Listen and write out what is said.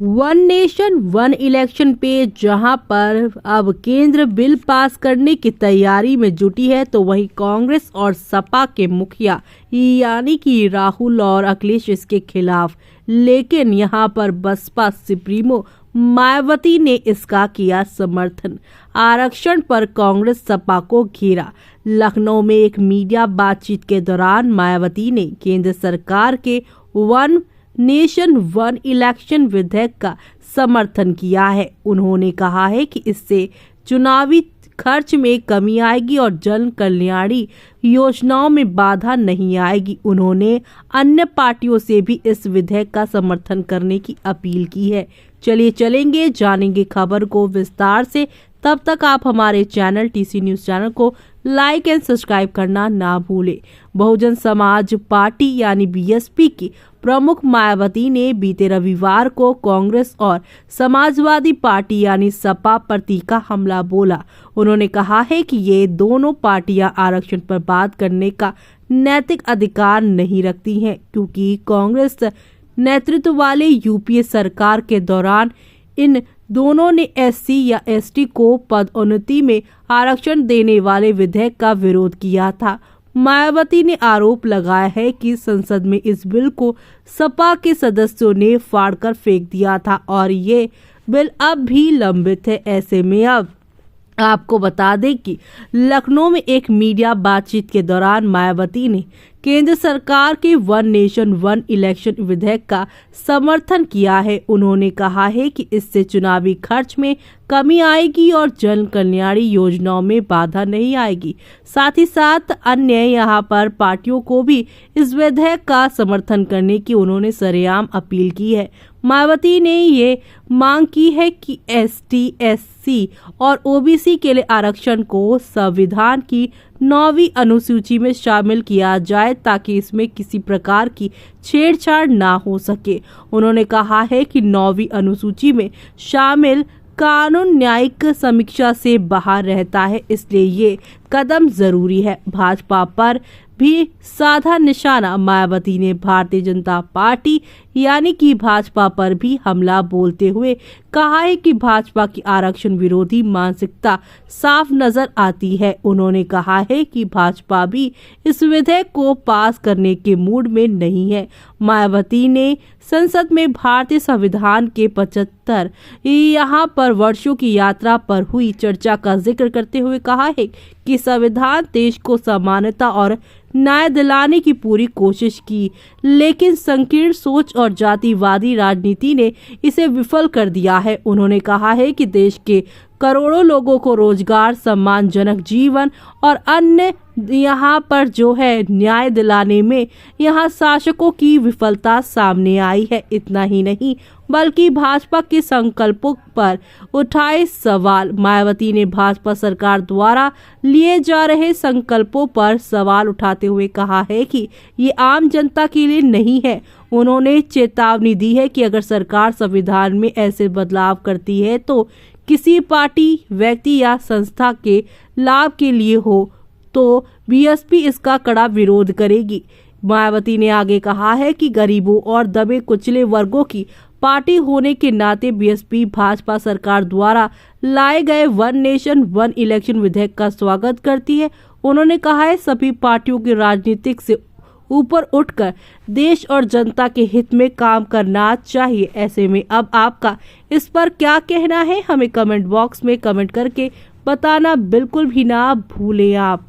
One nation one election पे जहां पर अब केंद्र बिल पास करने की तैयारी में जुटी है, तो वहीं कांग्रेस और सपा के मुखिया यानी कि राहुल और अखिलेश इसके खिलाफ। लेकिन यहां पर बसपा सुप्रीमो मायावती ने इसका किया समर्थन। आरक्षण पर कांग्रेस सपा को घेरा। लखनऊ में एक मीडिया बातचीत के दौरान मायावती ने केंद्र सरकार के वन नेशन वन इलेक्शन विधेयक का समर्थन किया है। उन्होंने कहा है कि इससे चुनावी खर्च में कमी आएगी और जन कल्याणी योजनाओं में बाधा नहीं आएगी। उन्होंने अन्य पार्टियों से भी इस विधेयक का समर्थन करने की अपील की है। चलिए चलेंगे, जानेंगे खबर को विस्तार से। तब तक आप हमारे चैनल टीसी न्यूज चैनल को लाइक एंड सब्सक्राइब करना ना भूलें। बहुजन समाज पार्टी यानी बीएसपी की प्रमुख मायावती ने बीते रविवार को कांग्रेस और समाजवादी पार्टी यानी सपा पर तीखा हमला बोला। उन्होंने कहा है कि ये दोनों पार्टियां आरक्षण पर बात करने का नैतिक अधिकार नहीं रखती हैं, क्योंकि कांग्रेस नेतृत्व वाले यूपीए सरकार के दौरान इन दोनों ने एससी या एसटी को पदोन्नति में आरक्षण देने वाले विधेयक का विरोध किया था। मायावती ने आरोप लगाया है कि संसद में इस बिल को सपा के सदस्यों ने फाड़कर फेंक दिया था और ये बिल अब भी लंबित है। ऐसे में अब आपको बता दें कि लखनऊ में एक मीडिया बातचीत के दौरान मायावती ने केंद्र सरकार के वन नेशन वन इलेक्शन विधेयक का समर्थन किया है। उन्होंने कहा है कि इससे चुनावी खर्च में कमी आएगी और जन कल्याणी योजनाओं में बाधा नहीं आएगी। साथ ही साथ अन्य यहां पर पार्टियों को भी इस विधेयक का समर्थन करने की उन्होंने सरेआम अपील की है। मायावती ने ये मांग की है कि एसटी, एससी और ओबीसी के लिए आरक्षण को संविधान की 9वीं अनुसूची में शामिल किया जाए, ताकि इसमें किसी प्रकार की छेड़छाड़ ना हो सके। उन्होंने कहा है कि 9वीं अनुसूची में शामिल कानून न्यायिक समीक्षा से बाहर रहता है, इसलिए ये कदम जरूरी है। भाजपा पर भी साधा निशाना। मायावती ने भारतीय जनता पार्टी यानी कि भाजपा पर भी हमला बोलते हुए कहा है कि भाजपा की आरक्षण विरोधी मानसिकता साफ नजर आती है। उन्होंने कहा है कि भाजपा भी इस विधेयक को पास करने के मूड में नहीं है। मायावती ने संसद में भारतीय संविधान के 75 यहाँ पर वर्षों की यात्रा पर हुई चर्चा का जिक्र करते हुए कहा है कि संविधान देश को समानता और न्याय दिलाने की पूरी कोशिश की, लेकिन संकीर्ण सोच और जातिवादी राजनीति ने इसे विफल कर दिया है। उन्होंने कहा है कि देश के करोड़ों लोगों को रोजगार, सम्मानजनक जीवन और अन्य यहाँ पर जो है न्याय दिलाने में यहाँ शासकों की विफलता सामने आई है। इतना ही नहीं बल्कि भाजपा के संकल्पों पर उठाए सवाल। मायावती ने भाजपा सरकार द्वारा लिए जा रहे संकल्पों पर सवाल उठाते हुए कहा है कि ये आम जनता के लिए नहीं है। उन्होंने चेतावनी दी है कि अगर सरकार संविधान में ऐसे बदलाव करती है तो किसी पार्टी, व्यक्ति या संस्था के लाभ के लिए हो, तो बीएसपी इसका कड़ा विरोध करेगी। मायावती ने आगे कहा है कि गरीबों और दबे कुचले वर्गों की पार्टी होने के नाते बीएसपी भाजपा सरकार द्वारा लाए गए वन नेशन वन इलेक्शन विधेयक का स्वागत करती है। उन्होंने कहा है सभी पार्टियों की राजनीतिक से ऊपर उठकर देश और जनता के हित में काम करना चाहिए। ऐसे में अब आपका इस पर क्या कहना है, हमें कमेंट बॉक्स में कमेंट करके बताना बिल्कुल भी ना भूलें आप।